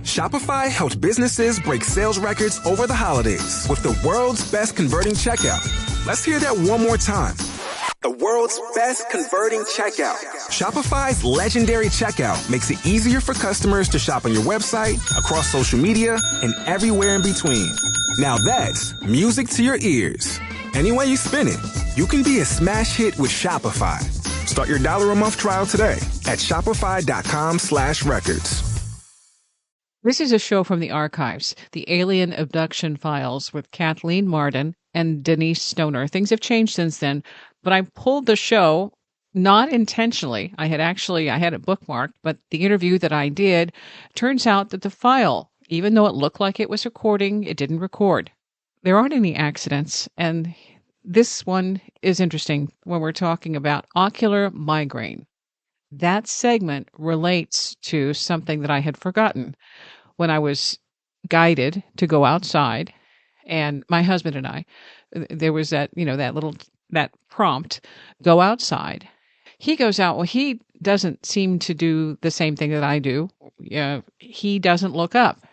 Shopify helped businesses break sales records over the holidays with the world's best converting checkout. Let's hear that one more time. The world's best converting checkout. Shopify's legendary checkout makes it easier for customers to shop on your website, across social media, and everywhere in between. Now that's music to your ears. Any way you spin it, you can be a smash hit with Shopify. Start your $1 a month trial today at shopify.com/records. This is a show from the archives, the Alien Abduction Files with Kathleen Marden and Denise Stoner. Things have changed since then, but I pulled the show not intentionally. I had it bookmarked, but the interview that I did, turns out that the file, even though it looked like it was recording, it didn't record. There aren't any accidents, and this one is interesting when we're talking about ocular migraine. That segment relates to something that I had forgotten when I was guided to go outside, and my husband and I, there was that prompt, go outside. He goes out. Well, he doesn't seem to do the same thing that I do. He doesn't look up,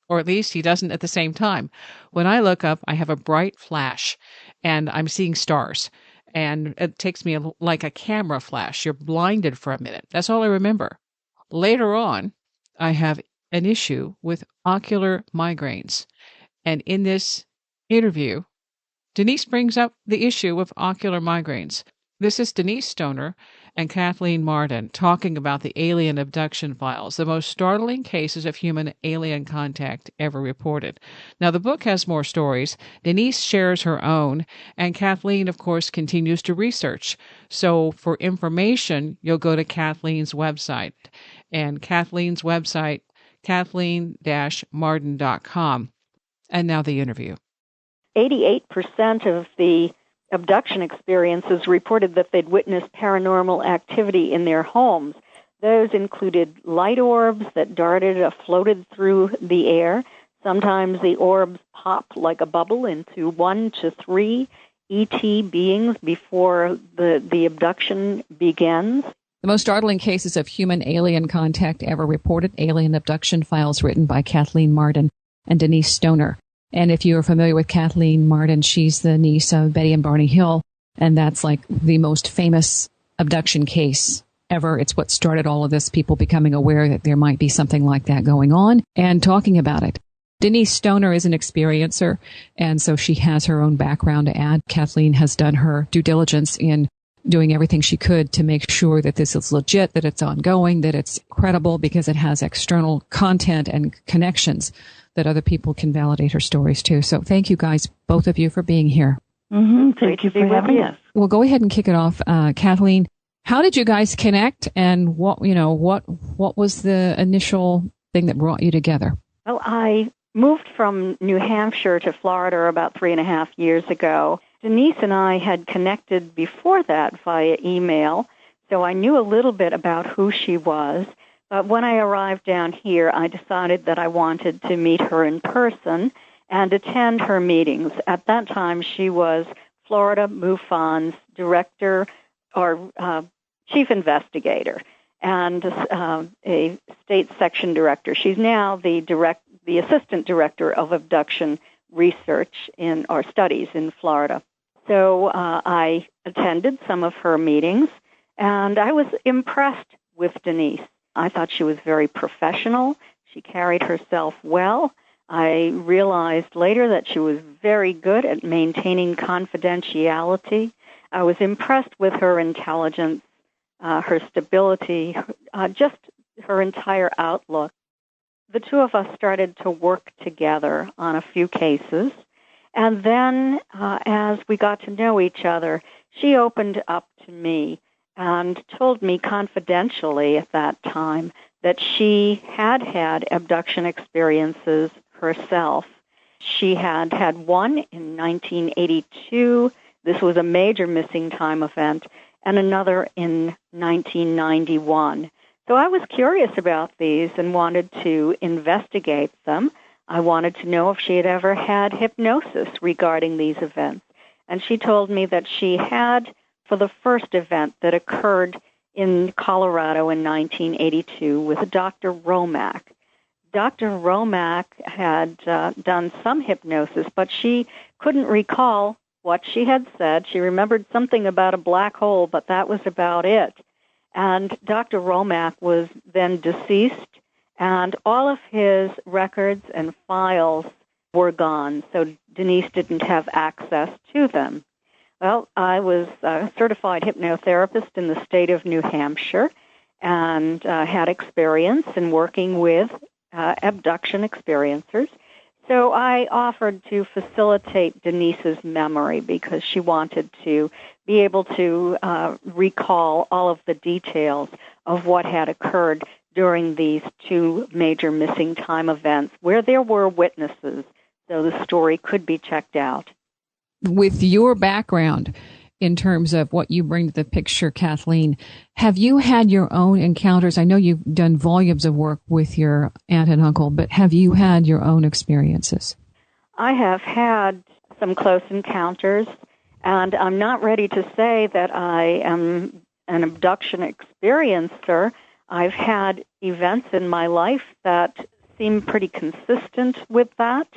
or at least he doesn't at the same time. When I look up, I have a bright flash, and I'm seeing stars. And it takes me like a camera flash. You're blinded for a minute. That's all I remember. Later on, I have an issue with ocular migraines. And in this interview, Denise brings up the issue of ocular migraines. This is Denise Stoner and Kathleen Marden talking about the alien abduction files, the most startling cases of human-alien contact ever reported. Now, the book has more stories. Denise shares her own, and Kathleen, of course, continues to research. So for information, you'll go to Kathleen's website. And Kathleen's website, kathleen-marden.com. And now the interview. 88% of the abduction experiences reported that they'd witnessed paranormal activity in their homes. Those included light orbs that darted or floated through the air. Sometimes the orbs pop like a bubble into 1 to 3 ET beings before the abduction begins. The most startling cases of human-alien contact ever reported, Alien Abduction Files, written by Kathleen Marden and Denise Stoner. And if you're familiar with Kathleen Marden, she's the niece of Betty and Barney Hill, and that's like the most famous abduction case ever. It's what started all of this, people becoming aware that there might be something like that going on and talking about it. Denise Stoner is an experiencer, and so she has her own background to add. Kathleen has done her due diligence in doing everything she could to make sure that this is legit, that it's ongoing, that it's credible, because it has external content and connections that other people can validate her stories too. So thank you guys, both of you, for being here. Mm-hmm. Thank you for having us. Well, go ahead and kick it off. Kathleen, how did you guys connect, and what was the initial thing that brought you together? Well, I moved from New Hampshire to Florida about 3.5 years ago. Denise and I had connected before that via email, so I knew a little bit about who she was. But when I arrived down here, I decided that I wanted to meet her in person and attend her meetings. At that time, she was Florida MUFON's director or chief investigator and a state section director. She's now the assistant director of abduction research or studies in Florida. So I attended some of her meetings, and I was impressed with Denise. I thought she was very professional. She carried herself well. I realized later that she was very good at maintaining confidentiality. I was impressed with her intelligence, her stability, just her entire outlook. The two of us started to work together on a few cases. And then as we got to know each other, she opened up to me and told me confidentially at that time that she had had abduction experiences herself. She had had one in 1982. This was a major missing time event, and another in 1991. So I was curious about these and wanted to investigate them. I wanted to know if she had ever had hypnosis regarding these events. And she told me that she had for the first event that occurred in Colorado in 1982 with Dr. Romack. Dr. Romack had done some hypnosis, but she couldn't recall what she had said. She remembered something about a black hole, but that was about it. And Dr. Romack was then deceased, and all of his records and files were gone, so Denise didn't have access to them. Well, I was a certified hypnotherapist in the state of New Hampshire and had experience in working with abduction experiencers. So I offered to facilitate Denise's memory because she wanted to be able to recall all of the details of what had occurred during these two major missing time events where there were witnesses, so the story could be checked out. With your background in terms of what you bring to the picture, Kathleen, have you had your own encounters? I know you've done volumes of work with your aunt and uncle, but have you had your own experiences? I have had some close encounters, and I'm not ready to say that I am an abduction experiencer. I've had events in my life that seem pretty consistent with that,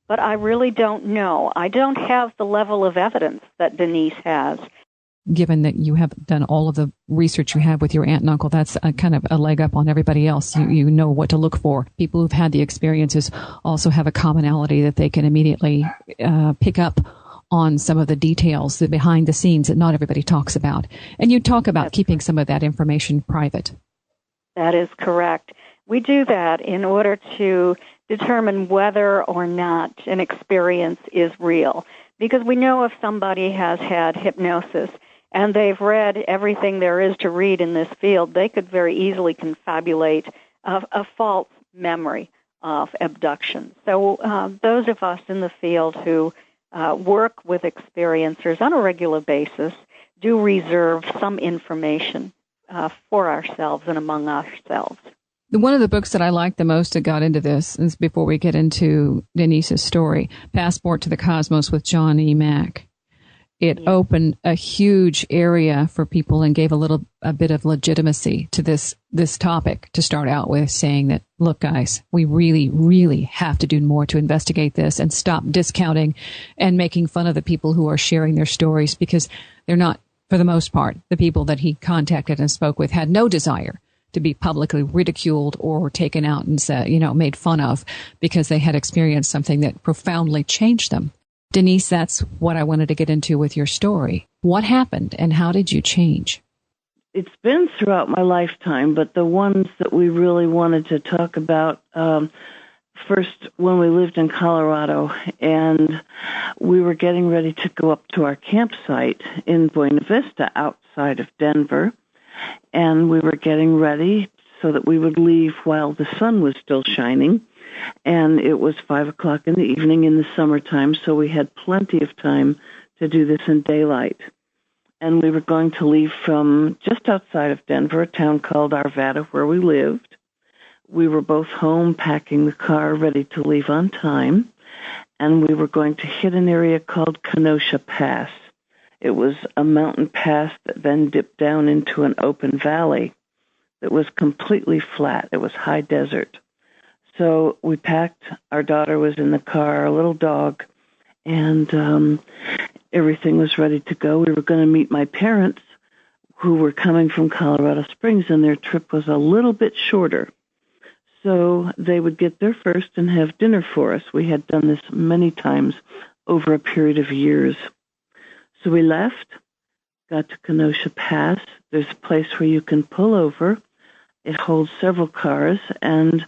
but I really don't know. I don't have the level of evidence that Denise has. Given that you have done all of the research you have with your aunt and uncle, that's a kind of a leg up on everybody else. You know what to look for. People who've had the experiences also have a commonality that they can immediately pick up on some of the details, the behind the scenes that not everybody talks about. And you talk about keeping some of that information private. That is correct. We do that in order to determine whether or not an experience is real. Because we know if somebody has had hypnosis and they've read everything there is to read in this field, they could very easily confabulate a false memory of abduction. So those of us in the field who work with experiencers on a regular basis do reserve some information for ourselves and among ourselves. One of the books that I liked the most that got into this is before we get into Denise's story, Passport to the Cosmos with John E. Mack. It opened a huge area for people and gave a bit of legitimacy to this topic to start out with, saying that, look, guys, we really, really have to do more to investigate this and stop discounting and making fun of the people who are sharing their stories, because they're not, for the most part, the people that he contacted and spoke with had no desire to be publicly ridiculed or taken out and said, made fun of because they had experienced something that profoundly changed them. Denise, that's what I wanted to get into with your story. What happened and how did you change? It's been throughout my lifetime, but the ones that we really wanted to talk about, first when we lived in Colorado and we were getting ready to go up to our campsite in Buena Vista outside of Denver. And we were getting ready so that we would leave while the sun was still shining. And it was 5 o'clock in the evening in the summertime, so we had plenty of time to do this in daylight. And we were going to leave from just outside of Denver, a town called Arvada, where we lived. We were both home, packing the car, ready to leave on time. And we were going to hit an area called Kenosha Pass. It was a mountain pass that then dipped down into an open valley that was completely flat. It was high desert. So we packed. Our daughter was in the car, our little dog, and everything was ready to go. We were going to meet my parents, who were coming from Colorado Springs, and their trip was a little bit shorter. So they would get there first and have dinner for us. We had done this many times over a period of years. So we left, got to Kenosha Pass. There's a place where you can pull over. It holds several cars, and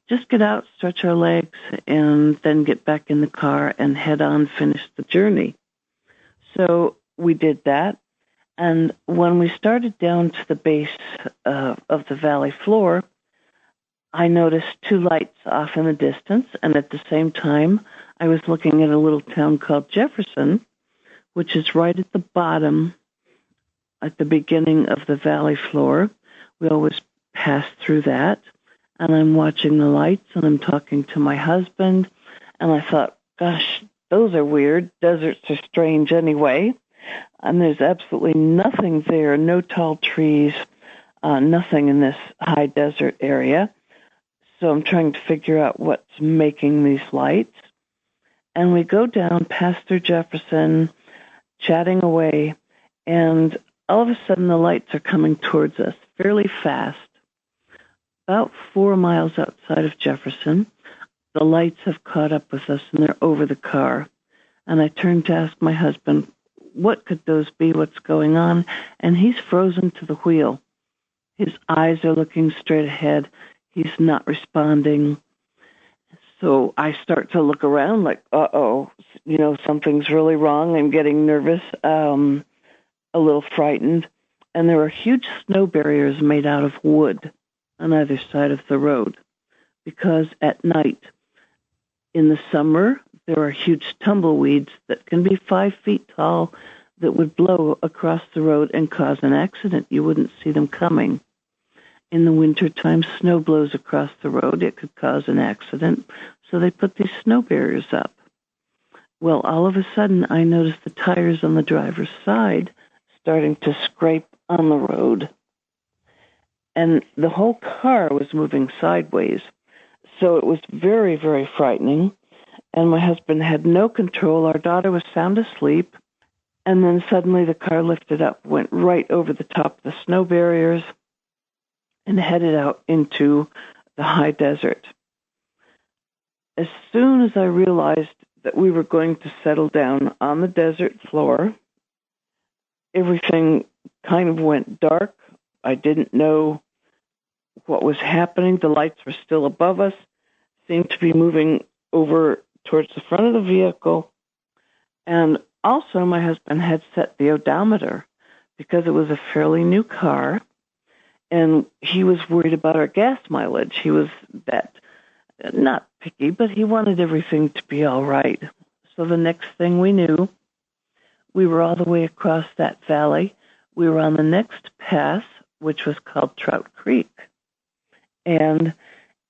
just get out, stretch our legs, and then get back in the car and head on, finish the journey. So we did that, and when we started down to the base of the valley floor, I noticed two lights off in the distance, and at the same time, I was looking at a little town called Jefferson, which is right at the bottom, at the beginning of the valley floor. We always pass through that, and I'm watching the lights, and I'm talking to my husband, and I thought, gosh, those are weird. Deserts are strange anyway, and there's absolutely nothing there, no tall trees, nothing in this high desert area. So I'm trying to figure out what's making these lights. And we go down past through Jefferson, chatting away, and all of a sudden the lights are coming towards us fairly fast. About 4 miles outside of Jefferson, the lights have caught up with us and they're over the car. And I turned to ask my husband, what could those be? What's going on? And he's frozen to the wheel. His eyes are looking straight ahead. He's not responding. So I start to look around like, uh-oh, something's really wrong. I'm getting nervous, a little frightened. And there are huge snow barriers made out of wood on either side of the road. Because at night, in the summer, there are huge tumbleweeds that can be 5 feet tall that would blow across the road and cause an accident. You wouldn't see them coming. In the wintertime, snow blows across the road. It could cause an accident. So they put these snow barriers up. Well, all of a sudden, I noticed the tires on the driver's side starting to scrape on the road. And the whole car was moving sideways. So it was very, very frightening. And my husband had no control. Our daughter was sound asleep. And then suddenly the car lifted up, went right over the top of the snow barriers, and headed out into the high desert. As soon as I realized that we were going to settle down on the desert floor, everything kind of went dark. I didn't know what was happening. The lights were still above us, seemed to be moving over towards the front of the vehicle. And also my husband had set the odometer because it was a fairly new car. And he was worried about our gas mileage. He was that, not picky, but he wanted everything to be all right. So the next thing we knew, we were all the way across that valley. We were on the next pass, which was called Trout Creek. And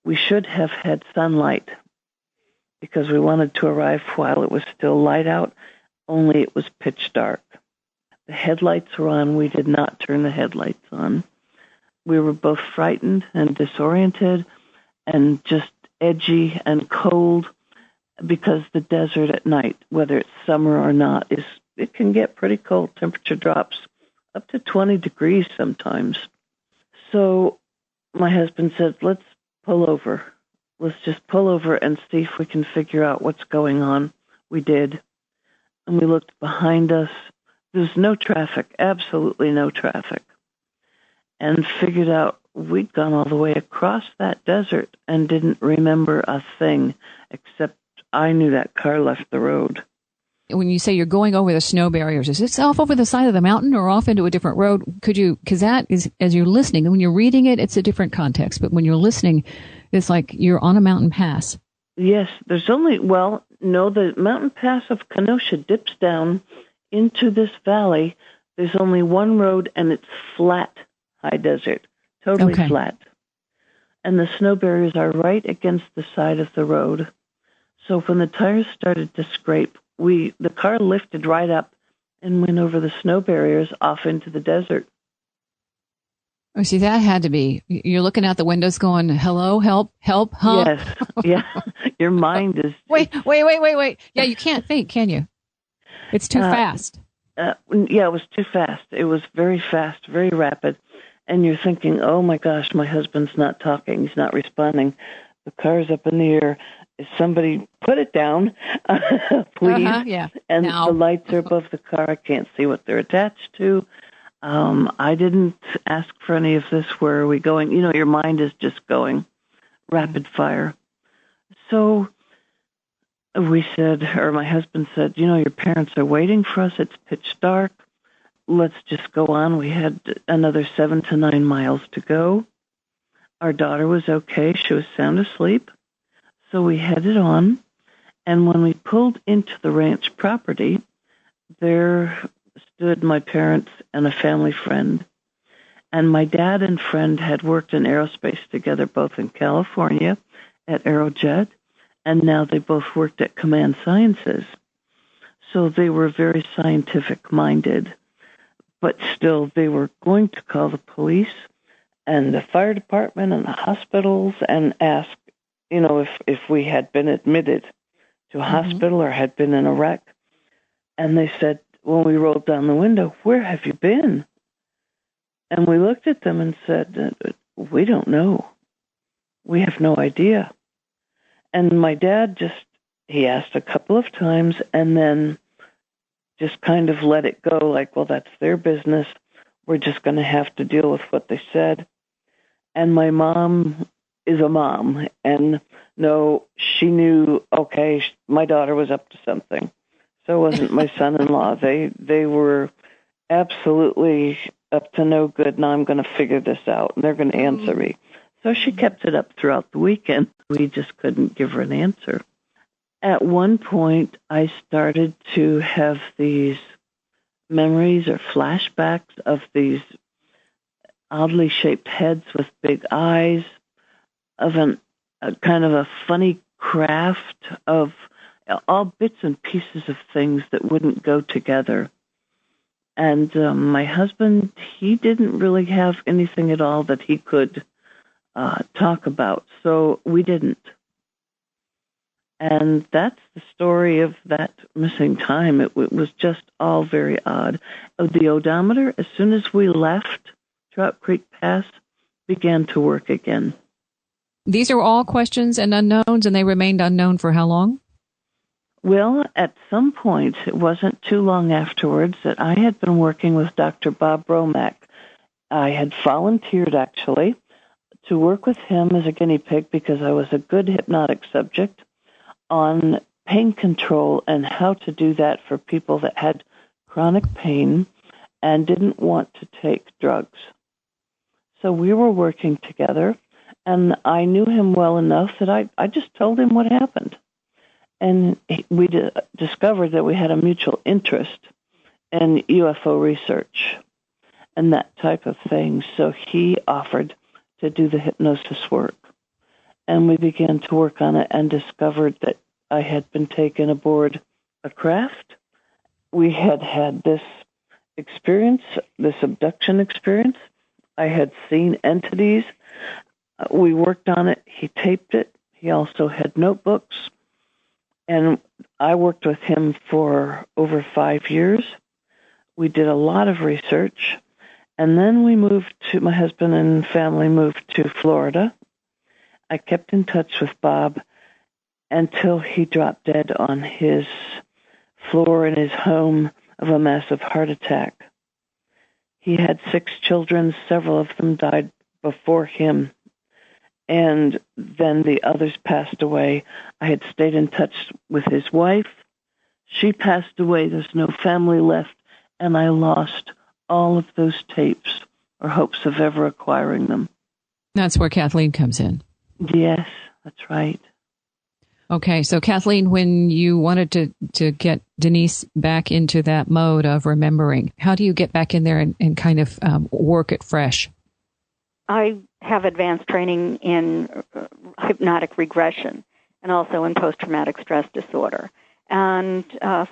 we should have had sunlight because we wanted to arrive while it was still light out, only it was pitch dark. The headlights were on. We did not turn the headlights on. We were both frightened and disoriented and just edgy and cold because the desert at night, whether it's summer or not, it can get pretty cold. Temperature drops up to 20 degrees sometimes. So my husband said, let's pull over. Let's just pull over and see if we can figure out what's going on. We did. And we looked behind us. There's no traffic, absolutely no traffic. And figured out we'd gone all the way across that desert and didn't remember a thing, except I knew that car left the road. When you say you're going over the snow barriers, is this off over the side of the mountain or off into a different road? Because that is, as you're listening, and when you're reading it, it's a different context, but when you're listening, it's like you're on a mountain pass. Yes, the mountain pass of Kenosha dips down into this valley. There's only one road, and it's flat. High desert, totally flat. And the snow barriers are right against the side of the road. So when the tires started to scrape, the car lifted right up and went over the snow barriers off into the desert. Oh, see, that had to be. You're looking out the windows going, hello, help, huh? Yes, yeah. Your mind is... Wait. Yeah, you can't think, can you? It's too fast. Yeah, it was too fast. It was very fast, very rapid. And you're thinking, oh, my gosh, my husband's not talking. He's not responding. The car's up in the air. Is somebody put it down, please? Yeah. And the lights are above the car. I can't see what they're attached to. I didn't ask for any of this. Where are we going? Your mind is just going rapid fire. So we said, or my husband said, your parents are waiting for us. It's pitch dark. Let's just go on. We had another 7 to 9 miles to go. Our daughter was okay. She was sound asleep. So we headed on. And when we pulled into the ranch property, there stood my parents and a family friend. And my dad and friend had worked in aerospace together, both in California at Aerojet, and now they both worked at Command Sciences. So they were very scientific-minded. But still, they were going to call the police, and the fire department and the hospitals and asked, if we had been admitted to a hospital or had been in a wreck. And they said, when we rolled down the window, "Where have you been?" And we looked at them and said, "We don't know. We have no idea." And my dad he asked a couple of times and then just kind of let it go, like, well, that's their business. We're just going to have to deal with what they said. And my mom is a mom, and no, she knew, okay, my daughter was up to something. So wasn't my son-in-law. They were absolutely up to no good, and I'm going to figure this out, and they're going to answer me. So she kept it up throughout the weekend. We just couldn't give her an answer. At one point, I started to have these memories or flashbacks of these oddly shaped heads with big eyes, of a kind of a funny craft of all bits and pieces of things that wouldn't go together. And my husband, he didn't really have anything at all that he could talk about, so we didn't. And that's the story of that missing time. It was just all very odd. The odometer, as soon as we left Trout Creek Pass, began to work again. These are all questions and unknowns, and they remained unknown for how long? Well, at some point, it wasn't too long afterwards, that I had been working with Dr. Bob Bromack. I had volunteered, actually, to work with him as a guinea pig because I was a good hypnotic subject on pain control and how to do that for people that had chronic pain and didn't want to take drugs. So we were working together, and I knew him well enough that I just told him what happened. And we discovered that we had a mutual interest in UFO research and that type of thing. So he offered to do the hypnosis work. And we began to work on it and discovered that I had been taken aboard a craft. We had had this experience, this abduction experience. I had seen entities. We worked on it. He taped it. He also had notebooks. And I worked with him for over 5 years. We did a lot of research. And then my husband and family moved to Florida. I kept in touch with Bob until he dropped dead on his floor in his home of a massive heart attack. He had 6 children. Several of them died before him. And then the others passed away. I had stayed in touch with his wife. She passed away. There's no family left. And I lost all of those tapes or hopes of ever acquiring them. That's where Kathleen comes in. Yes, that's right. Okay, so Kathleen, when you wanted to get Denise back into that mode of remembering, how do you get back in there and kind of work it fresh? I have advanced training in hypnotic regression and also in post-traumatic stress disorder. And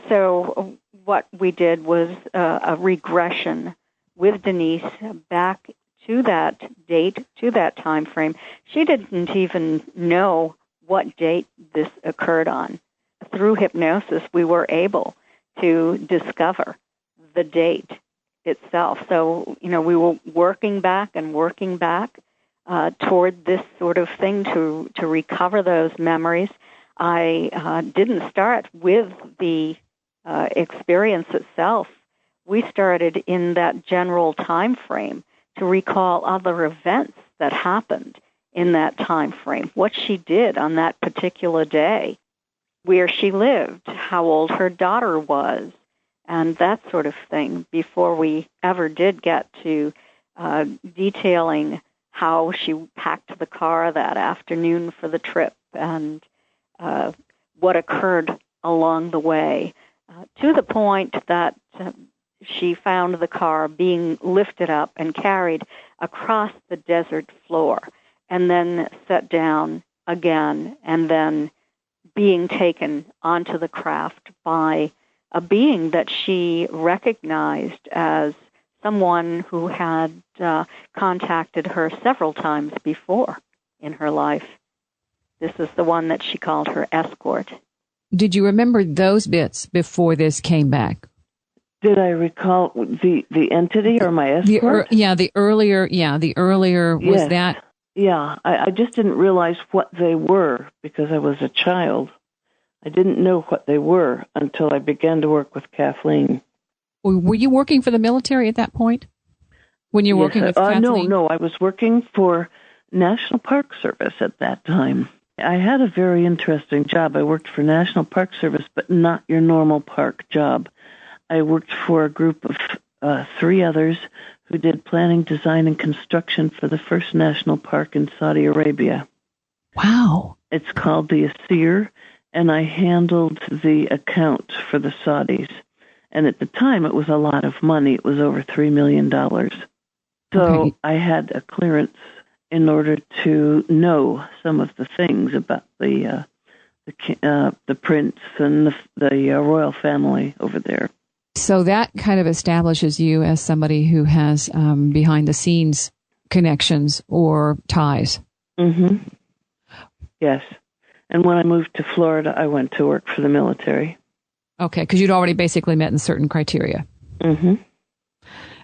so what we did was a regression with Denise back to that date, to that time frame. She didn't even know what date this occurred on. Through hypnosis, we were able to discover the date itself. So, we were working back toward this sort of thing to recover those memories. I didn't start with the experience itself. We started in that general time frame to recall other events that happened in that time frame, what she did on that particular day, where she lived, how old her daughter was, and that sort of thing, before we ever did get to detailing how she packed the car that afternoon for the trip and what occurred along the way, to the point that she found the car being lifted up and carried across the desert floor and then set down again and then being taken onto the craft by a being that she recognized as someone who had contacted her several times before in her life. This is the one that she called her escort. Did you remember those bits before this came back? Did I recall the entity or my escort? The earlier was yes. that? Yeah, I just didn't realize what they were because I was a child. I didn't know what they were until I began to work with Kathleen. Were you working for the military at that point? When you were working with Kathleen? No, I was working for National Park Service at that time. I had a very interesting job. I worked for National Park Service, but not your normal park job. I worked for a group of 3 others who did planning, design, and construction for the first national park in Saudi Arabia. Wow. It's called the Asir, and I handled the account for the Saudis. And at the time, it was a lot of money. It was over $3 million. So okay. I had a clearance in order to know some of the things about the prince and the royal family over there. So that kind of establishes you as somebody who has behind-the-scenes connections or ties. Mm-hmm. Yes. And when I moved to Florida, I went to work for the military. Okay, because you'd already basically met in certain criteria. Mm-hmm.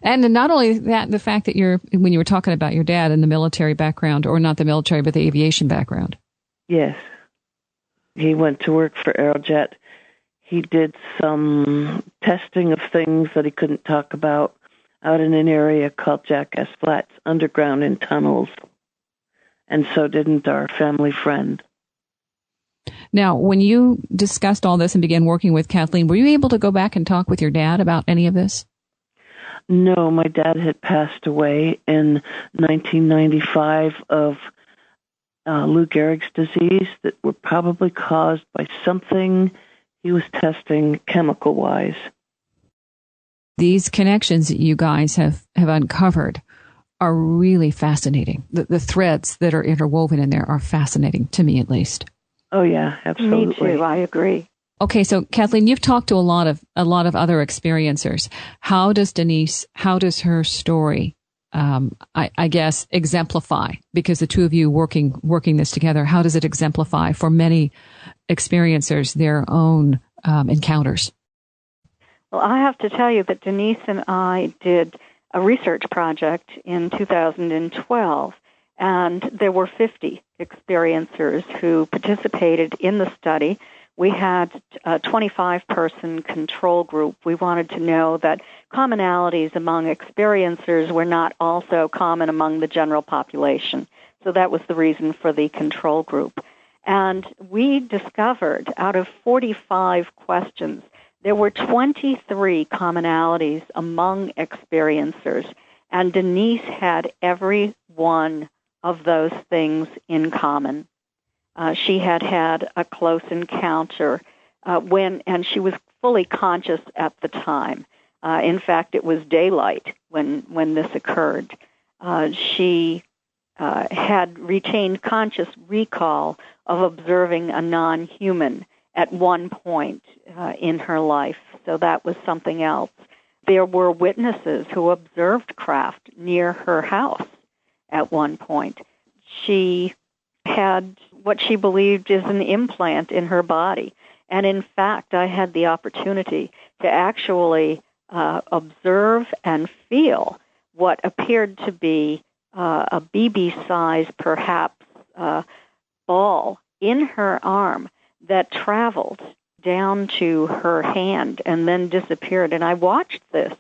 And not only that, the fact that when you were talking about your dad and the military background, or not the military, but the aviation background. Yes. He went to work for Aerojet. He did some testing of things that he couldn't talk about out in an area called Jackass Flats, underground in tunnels. And so didn't our family friend. Now, when you discussed all this and began working with Kathleen, were you able to go back and talk with your dad about any of this? No, my dad had passed away in 1995 of Lou Gehrig's disease that were probably caused by something he was testing chemical-wise. These connections that you guys have uncovered are really fascinating. The threads that are interwoven in there are fascinating, to me at least. Oh, yeah, absolutely. Me too, I agree. Okay, so Kathleen, you've talked to a lot of other experiencers. How does her story, I guess, exemplify? Because the two of you working this together, how does it exemplify for many experiencers their own encounters? Well, I have to tell you that Denise and I did a research project in 2012, and there were 50 experiencers who participated in the study. We had a 25-person control group. We wanted to know that commonalities among experiencers were not also common among the general population. So that was the reason for the control group. And we discovered, out of 45 questions, there were 23 commonalities among experiencers, and Denise had every one of those things in common. She had a close encounter and she was fully conscious at the time. In fact, it was daylight when this occurred. She had retained conscious recall of observing a non-human at one point in her life, so that was something else. There were witnesses who observed craft near her house at one point. She had what she believed is an implant in her body. And in fact, I had the opportunity to actually observe and feel what appeared to be a BB size, perhaps, ball in her arm that traveled down to her hand and then disappeared. And I watched this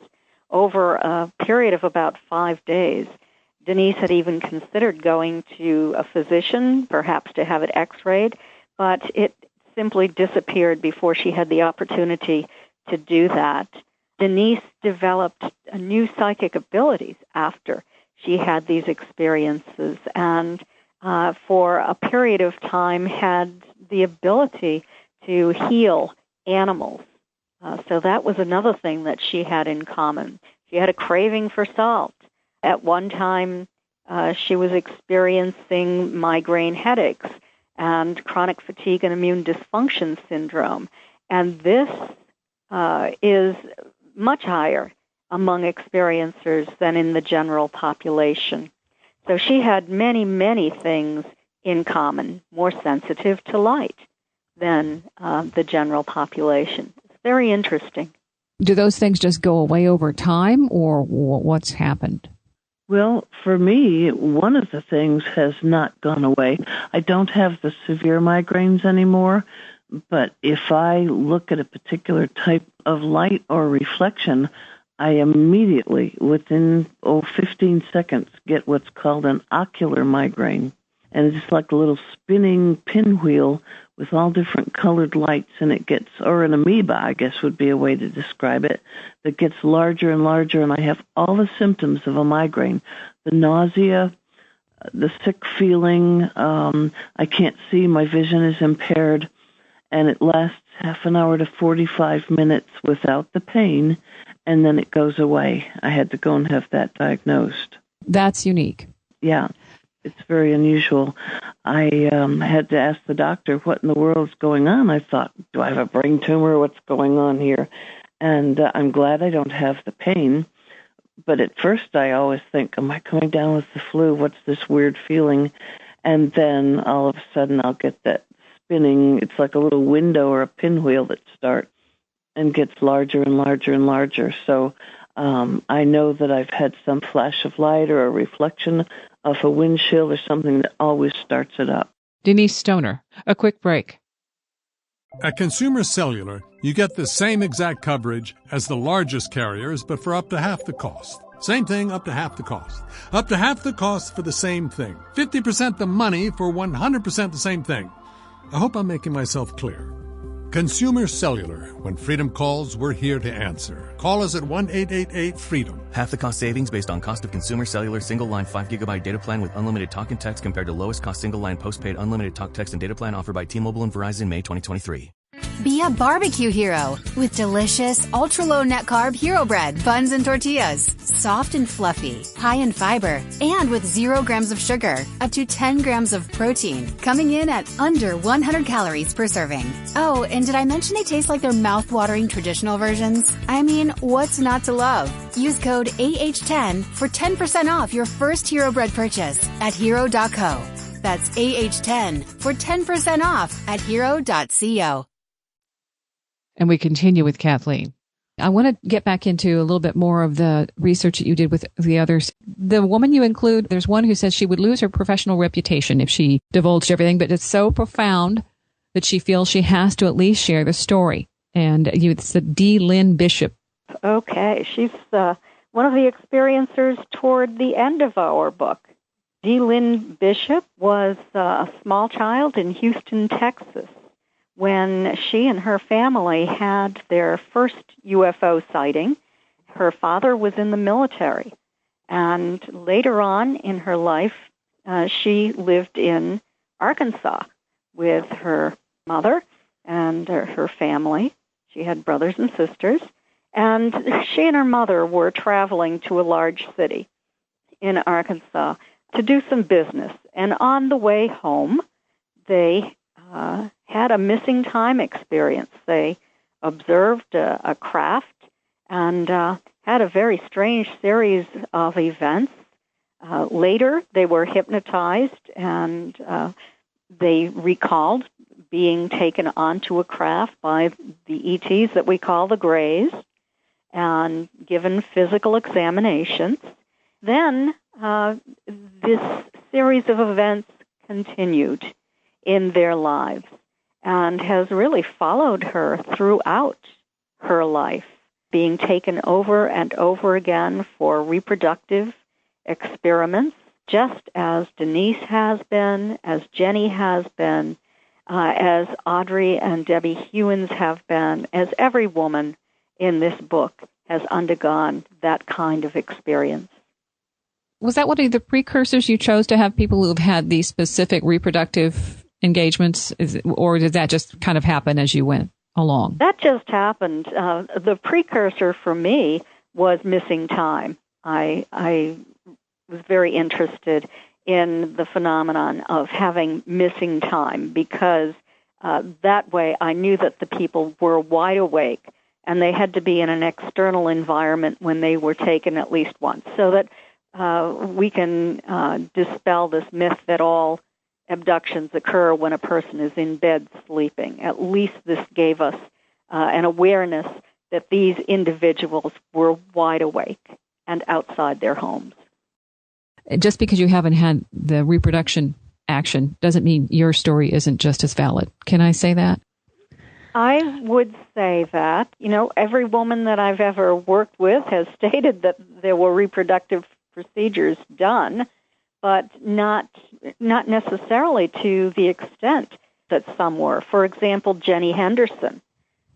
over a period of about 5 days. Denise had even considered going to a physician, perhaps to have it x-rayed, but it simply disappeared before she had the opportunity to do that. Denise developed new psychic abilities after she had these experiences, and for a period of time had the ability to heal animals. So that was another thing that she had in common. She had a craving for salt. At one time, she was experiencing migraine headaches and chronic fatigue and immune dysfunction syndrome. And this is much higher among experiencers than in the general population. So she had many, many things in common, more sensitive to light than the general population. It's very interesting. Do those things just go away over time, or what's happened? Well, for me, one of the things has not gone away. I don't have the severe migraines anymore, but if I look at a particular type of light or reflection, I immediately, within 15 seconds, get what's called an ocular migraine. And it's like a little spinning pinwheel with all different colored lights, and it gets, or an amoeba, I guess would be a way to describe it, that gets larger and larger, and I have all the symptoms of a migraine. The nausea, the sick feeling, I can't see, my vision is impaired, and it lasts half an hour to 45 minutes without the pain, and then it goes away. I had to go and have that diagnosed. That's unique. Yeah. It's very unusual. I had to ask the doctor what in the world is going on. I thought, do I have a brain tumor? What's going on here? And I'm glad I don't have the pain. But at first I always think, am I coming down with the flu? What's this weird feeling? And then all of a sudden I'll get that spinning. It's like a little window or a pinwheel that starts and gets larger and larger and larger. So I know that I've had some flash of light or a reflection of a windshield or something that always starts it up. Denise Stoner, a quick break. At Consumer Cellular, you get the same exact coverage as the largest carriers, but for up to half the cost. Same thing, up to half the cost. Up to half the cost for the same thing. 50% the money for 100% the same thing. I hope I'm making myself clear. Consumer Cellular. When freedom calls, we're here to answer. Call us at 1-888-FREEDOM. Half the cost savings based on cost of Consumer Cellular single-line 5GB data plan with unlimited talk and text compared to lowest cost single-line postpaid unlimited talk, text, and data plan offered by T-Mobile and Verizon May 2023. Be a barbecue hero with delicious, ultra-low net carb hero bread, buns, and tortillas. Soft and fluffy, high in fiber, and with 0 grams of sugar, up to 10 grams of protein, coming in at under 100 calories per serving. Oh, and did I mention they taste like their mouth-watering traditional versions? I mean, what's not to love? Use code AH10 for 10% off your first hero bread purchase at hero.co. That's AH10 for 10% off at hero.co. And we continue with Kathleen. I want to get back into a little bit more of the research that you did with the others. The woman you include, there's one who says she would lose her professional reputation if she divulged everything, but it's so profound that she feels she has to at least share the story. And it's the D. Lynn Bishop. Okay, she's one of the experiencers toward the end of our book. D. Lynn Bishop was a small child in Houston, Texas, when she and her family had their first UFO sighting. Her father was in the military, and later on in her life, she lived in Arkansas with her mother and her family. She had brothers and sisters, and she and her mother were traveling to a large city in Arkansas to do some business. And on the way home, they had a missing time experience. They observed a craft and had a very strange series of events. Later, they were hypnotized, and they recalled being taken onto a craft by the ETs that we call the Greys and given physical examinations. Then this series of events continued in their lives and has really followed her throughout her life, being taken over and over again for reproductive experiments, just as Denise has been, as Jenny has been, as Audrey and Debbie Hewins have been, as every woman in this book has undergone that kind of experience. Was that one of the precursors you chose to have people who have had these specific reproductive engagements, or did that just kind of happen as you went along? That just happened. The precursor for me was missing time. I was very interested in the phenomenon of having missing time because that way I knew that the people were wide awake and they had to be in an external environment when they were taken at least once, so that we can dispel this myth that all abductions occur when a person is in bed sleeping. At least this gave us an awareness that these individuals were wide awake and outside their homes. Just because you haven't had the reproduction action doesn't mean your story isn't just as valid. Can I say that? I would say that. Every woman that I've ever worked with has stated that there were reproductive procedures done, but not necessarily to the extent that some were. For example, Jenny Henderson,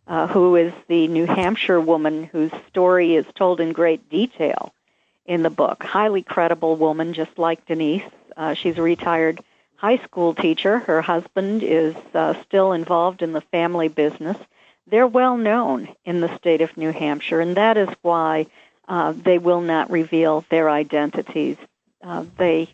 who is the New Hampshire woman whose story is told in great detail in the book. Highly credible woman, just like Denise. She's a retired high school teacher. Her husband is still involved in the family business. They're well known in the state of New Hampshire, and that is why they will not reveal their identities. They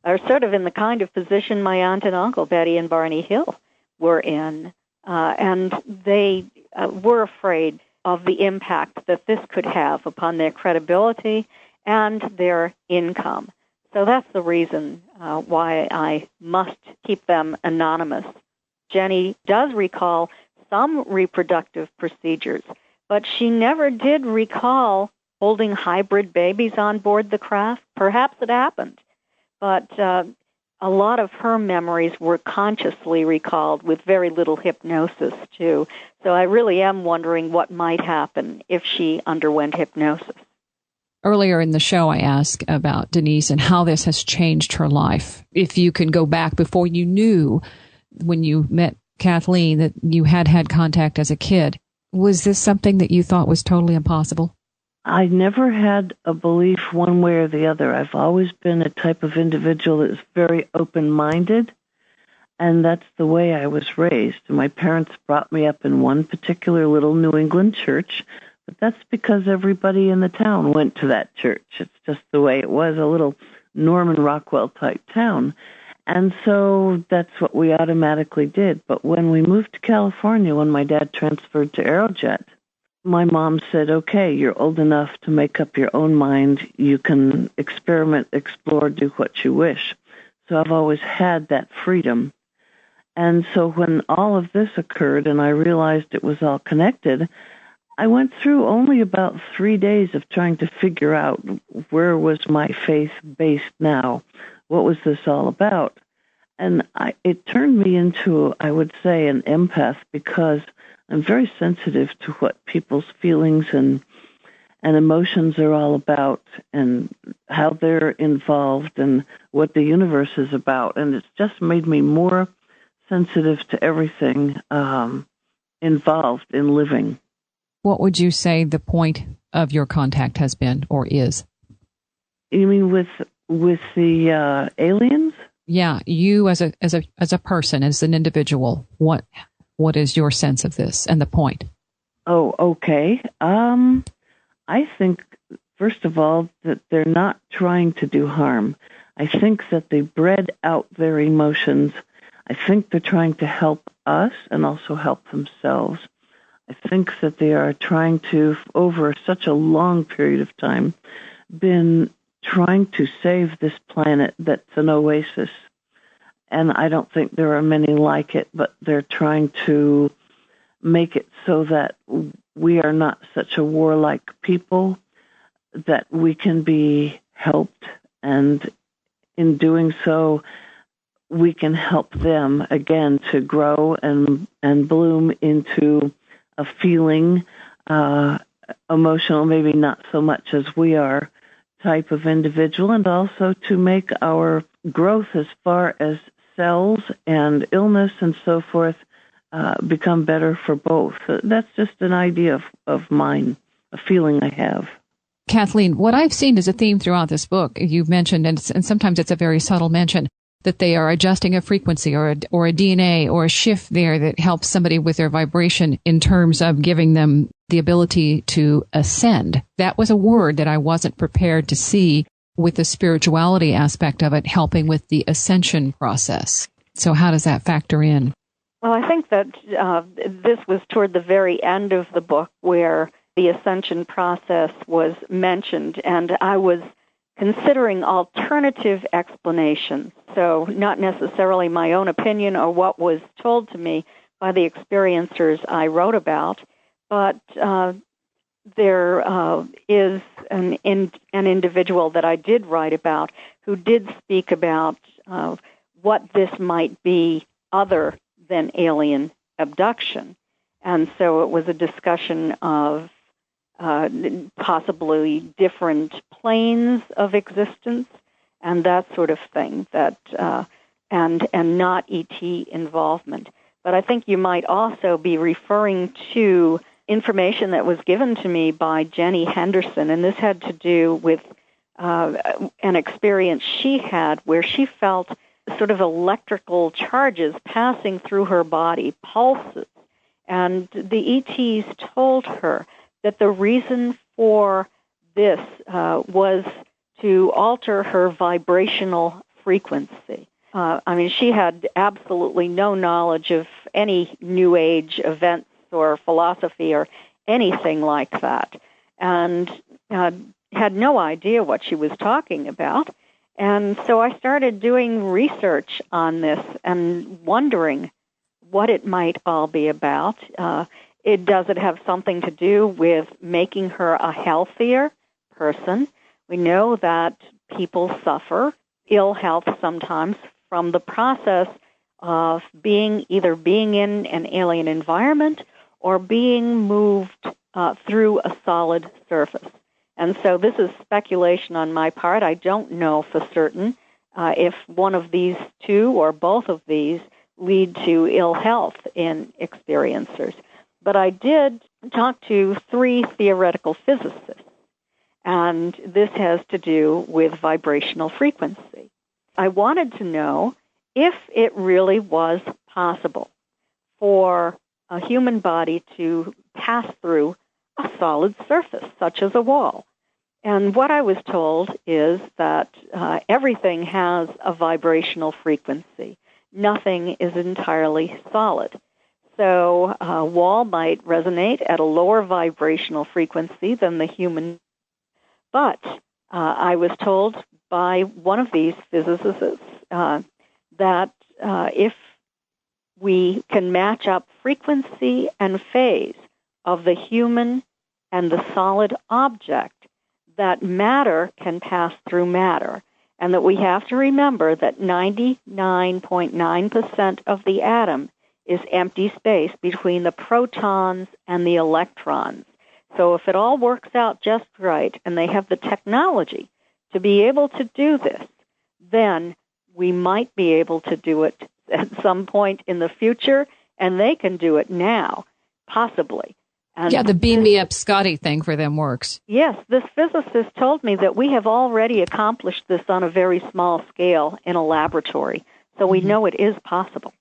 are sort of in the kind of position my aunt and uncle, Betty and Barney Hill, were in, and they were afraid of the impact that this could have upon their credibility and their income. So that's the reason why I must keep them anonymous. Jenny does recall some reproductive procedures, but she never did recall holding hybrid babies on board the craft. Perhaps it happened, but a lot of her memories were consciously recalled with very little hypnosis, too. So I really am wondering what might happen if she underwent hypnosis. Earlier in the show, I asked about Denise and how this has changed her life. If you can go back before you knew, when you met Kathleen, that you had contact as a kid, was this something that you thought was totally impossible? I never had a belief one way or the other. I've always been a type of individual that is very open-minded, and that's the way I was raised. My parents brought me up in one particular little New England church, but that's because everybody in the town went to that church. It's just the way it was, a little Norman Rockwell-type town. And so that's what we automatically did. But when we moved to California, when my dad transferred to Aerojet, my mom said, okay, you're old enough to make up your own mind. You can experiment, explore, do what you wish. So I've always had that freedom. And so when all of this occurred and I realized it was all connected, I went through only about 3 days of trying to figure out where was my faith based now. What was this all about? And it turned me into, I would say, an empath, because I'm very sensitive to what people's feelings and emotions are all about and how they're involved and what the universe is about. And it's just made me more sensitive to everything involved in living. What would you say the point of your contact has been or is? You mean with the aliens? Yeah, you as a person, as an individual, what is your sense of this and the point? Oh, okay. I think, first of all, that they're not trying to do harm. I think that they bred out their emotions. I think they're trying to help us and also help themselves. I think that they are trying to, over such a long period of time, been trying to save this planet that's an oasis. And I don't think there are many like it, but they're trying to make it so that we are not such a warlike people, that we can be helped, and in doing so, we can help them, again, to grow and bloom into a feeling, emotional, maybe not so much as we are, type of individual, and also to make our growth as far as cells and illness and so forth become better for both. That's just an idea of mine, a feeling I have. Kathleen, what I've seen as a theme throughout this book, you've mentioned, and sometimes it's a very subtle mention, that they are adjusting a frequency or a DNA or a shift there that helps somebody with their vibration in terms of giving them the ability to ascend. That was a word that I wasn't prepared to see with the spirituality aspect of it, helping with the ascension process. So how does that factor in? Well, I think that this was toward the very end of the book where the ascension process was mentioned, and I was considering alternative explanations. So not necessarily my own opinion or what was told to me by the experiencers I wrote about, but there is an individual that I did write about who did speak about what this might be other than alien abduction. And so it was a discussion of possibly different planes of existence and that sort of thing, that and not ET involvement. But I think you might also be referring to information that was given to me by Jenny Henderson, and this had to do with an experience she had where she felt sort of electrical charges passing through her body, pulses. And the ETs told her that the reason for this was to alter her vibrational frequency. She had absolutely no knowledge of any New Age events or philosophy or anything like that, and had no idea what she was talking about. And so I started doing research on this and wondering what it might all be about. Does it have something to do with making her a healthier person? We know that people suffer ill health sometimes from the process of either being in an alien environment or being moved through a solid surface. And so this is speculation on my part. I don't know for certain if one of these two or both of these lead to ill health in experiencers. But I did talk to 3 theoretical physicists, and this has to do with vibrational frequency. I wanted to know if it really was possible for a human body to pass through a solid surface, such as a wall. And what I was told is that everything has a vibrational frequency. Nothing is entirely solid. So a wall might resonate at a lower vibrational frequency than the human. But I was told by one of these physicists that if we can match up frequency and phase of the human and the solid object, that matter can pass through matter, and that we have to remember that 99.9% of the atom is empty space between the protons and the electrons. So if it all works out just right, and they have the technology to be able to do this, then we might be able to do it at some point in the future, and they can do it now, possibly. And the beam me up Scotty thing for them works. Yes, this physicist told me that we have already accomplished this on a very small scale in a laboratory, so we know it is possible.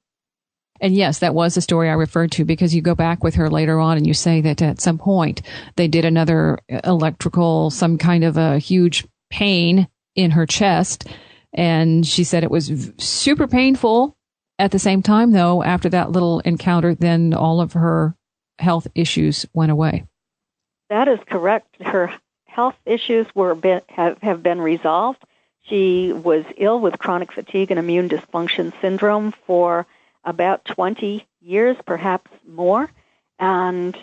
And yes, that was the story I referred to, because you go back with her later on and you say that at some point they did another electrical, some kind of a huge pain in her chest. And she said it was super painful. At the same time, though, after that little encounter, then all of her health issues went away. That is correct. Her health issues have been resolved. She was ill with chronic fatigue and immune dysfunction syndrome for about 20 years, perhaps more. And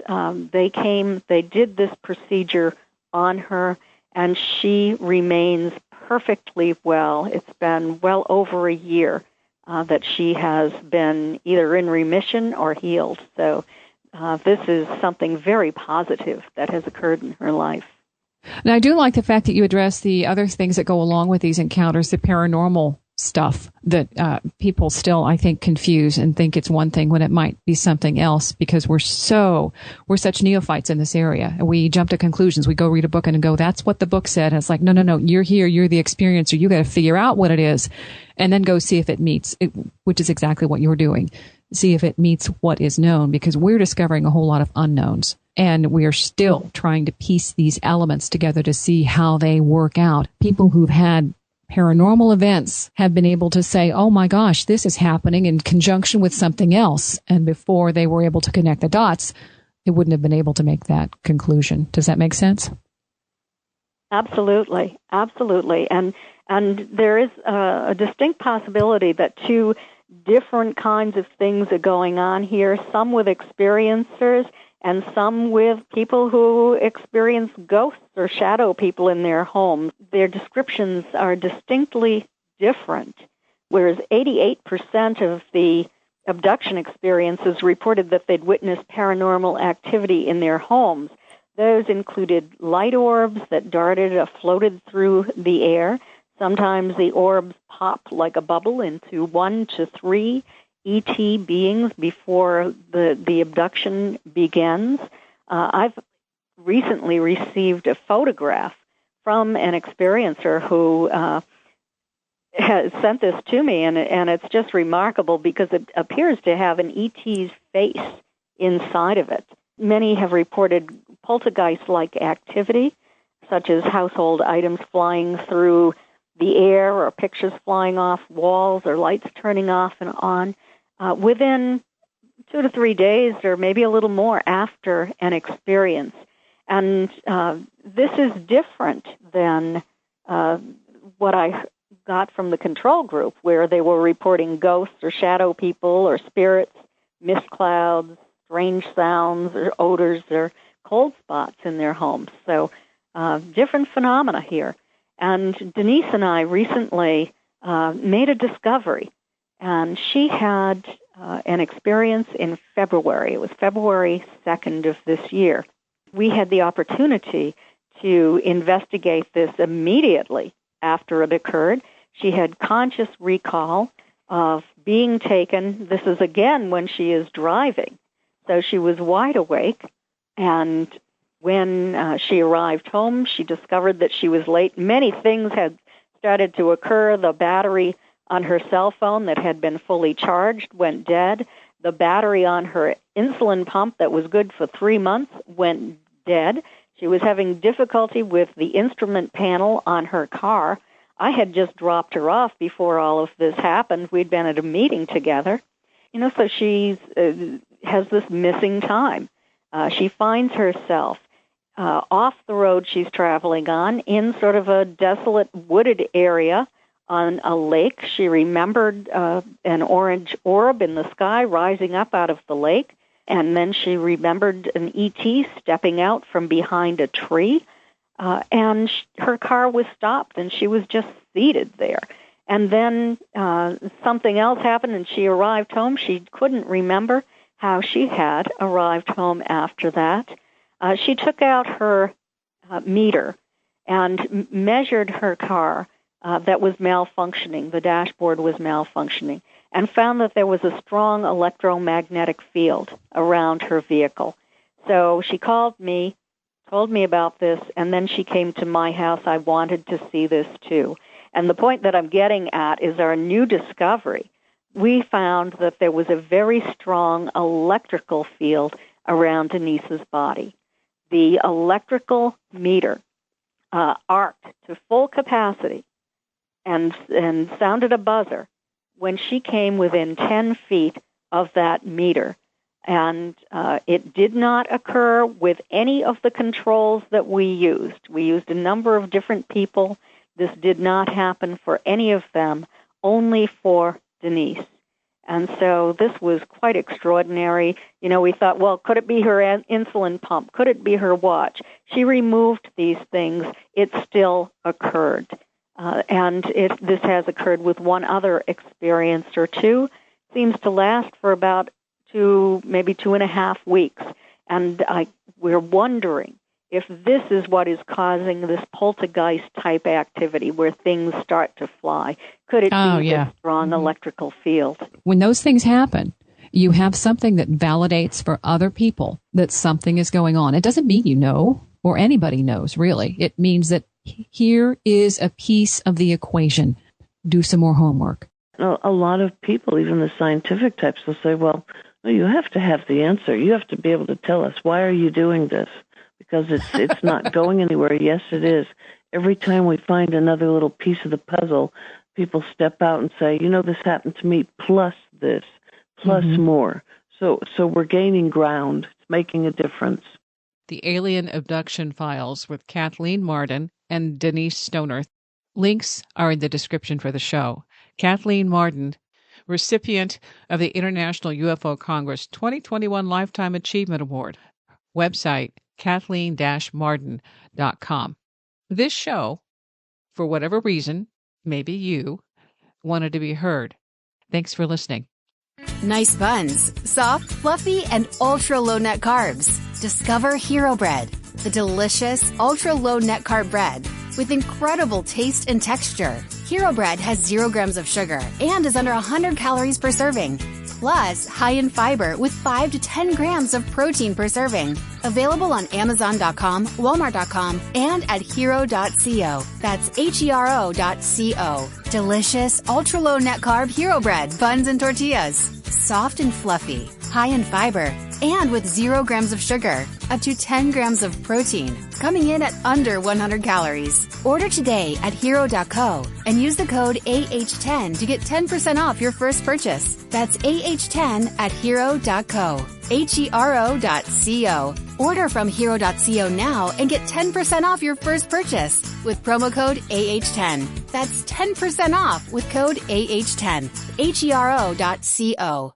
they did this procedure on her, and she remains perfectly well. It's been well over a year that she has been either in remission or healed. So this is something very positive that has occurred in her life. Now, I do like the fact that you address the other things that go along with these encounters, the paranormal stuff that people still, I think, confuse and think it's one thing when it might be something else, because we're such neophytes in this area. We jump to conclusions. We go read a book and go, that's what the book said. And it's like, no, you're here. You're the experiencer. You got to figure out what it is and then go see if it meets it, which is exactly what you're doing. See if it meets what is known, because we're discovering a whole lot of unknowns. And we are still trying to piece these elements together to see how they work out. People who've had paranormal events have been able to say, oh my gosh, this is happening in conjunction with something else. And before they were able to connect the dots, they wouldn't have been able to make that conclusion. Does that make sense? Absolutely. Absolutely. And there is a distinct possibility that two different kinds of things are going on here, some with experiencers and some with people who experience ghosts or shadow people in their homes. Their descriptions are distinctly different, whereas 88% of the abduction experiences reported that they'd witnessed paranormal activity in their homes. Those included light orbs that darted or floated through the air. Sometimes the orbs pop like a bubble into 1 to 3 ET beings before the abduction begins. I've recently received a photograph from an experiencer who has sent this to me, and it's just remarkable because it appears to have an ET's face inside of it. Many have reported poltergeist-like activity, such as household items flying through the air or pictures flying off walls or lights turning off and on within 2 to 3 days or maybe a little more after an experience. And this is different than what I got from the control group, where they were reporting ghosts or shadow people or spirits, mist clouds, strange sounds or odors or cold spots in their homes. So different phenomena here. And Denise and I recently made a discovery, and she had an experience in February. It was February 2nd of this year. We had the opportunity to investigate this immediately after it occurred. She had conscious recall of being taken. This is, again, when she is driving. So she was wide awake, and when she arrived home, she discovered that she was late. Many things had started to occur. The battery on her cell phone that had been fully charged went dead. The battery on her insulin pump that was good for 3 months went dead. She was having difficulty with the instrument panel on her car. I had just dropped her off before all of this happened. We'd been at a meeting together. So she has this missing time. She finds herself off the road she's traveling on in sort of a desolate wooded area on a lake. She remembered an orange orb in the sky rising up out of the lake, and then she remembered an ET stepping out from behind a tree, and her car was stopped, and she was just seated there. And then something else happened, and she arrived home. She couldn't remember how she had arrived home after that. She took out her meter and measured her car that was malfunctioning. The dashboard was malfunctioning, and found that there was a strong electromagnetic field around her vehicle. So she called me, told me about this, and then she came to my house. I wanted to see this too. And the point that I'm getting at is our new discovery. We found that there was a very strong electrical field around Denise's body. The electrical meter arced to full capacity and sounded a buzzer when she came within 10 feet of that meter. And it did not occur with any of the controls that we used. We used a number of different people. This did not happen for any of them, only for Denise. And so this was quite extraordinary. We thought, well, could it be her insulin pump? Could it be her watch? She removed these things. It still occurred. And this has occurred with one other experience or two. Seems to last for about maybe 2.5 weeks. And we're wondering if this is what is causing this poltergeist-type activity where things start to fly. Could it be this strong electrical field? When those things happen, you have something that validates for other people that something is going on. It doesn't mean you know, or anybody knows, really. It means that here is a piece of the equation. Do some more homework. A lot of people, even the scientific types, will say, well, you have to have the answer. You have to be able to tell us, why are you doing this? Because it's not going anywhere. Yes, it is. every time we find another little piece of the puzzle, people step out and say, this happened to me, plus this, plus more. So we're gaining ground. It's making a difference. The Alien Abduction Files with Kathleen Marden and Denise Stoner. Links are in the description for the show. Kathleen Marden, recipient of the International UFO Congress 2021 Lifetime Achievement Award. Website, kathleen-marden.com. This show, for whatever reason, maybe you, wanted to be heard. Thanks for listening. Nice buns, soft, fluffy, and ultra-low net carbs. Discover Hero Bread, the delicious ultra-low net carb bread with incredible taste and texture. Hero Bread has 0 grams of sugar and is under 100 calories per serving. Plus, high in fiber with 5 to 10 grams of protein per serving. Available on Amazon.com, Walmart.com, and at hero.co. That's HERO.co. Delicious, ultra-low net carb Hero Bread buns and tortillas. Soft and fluffy, high in fiber, and with 0 grams of sugar, up to 10 grams of protein, coming in at under 100 calories. Order today at hero.co and use the code AH10 to get 10% off your first purchase. That's AH10 at hero.co. HERO.co. Order from hero.co now and get 10% off your first purchase with promo code AH10. That's 10% off with code AH10. HERO.co.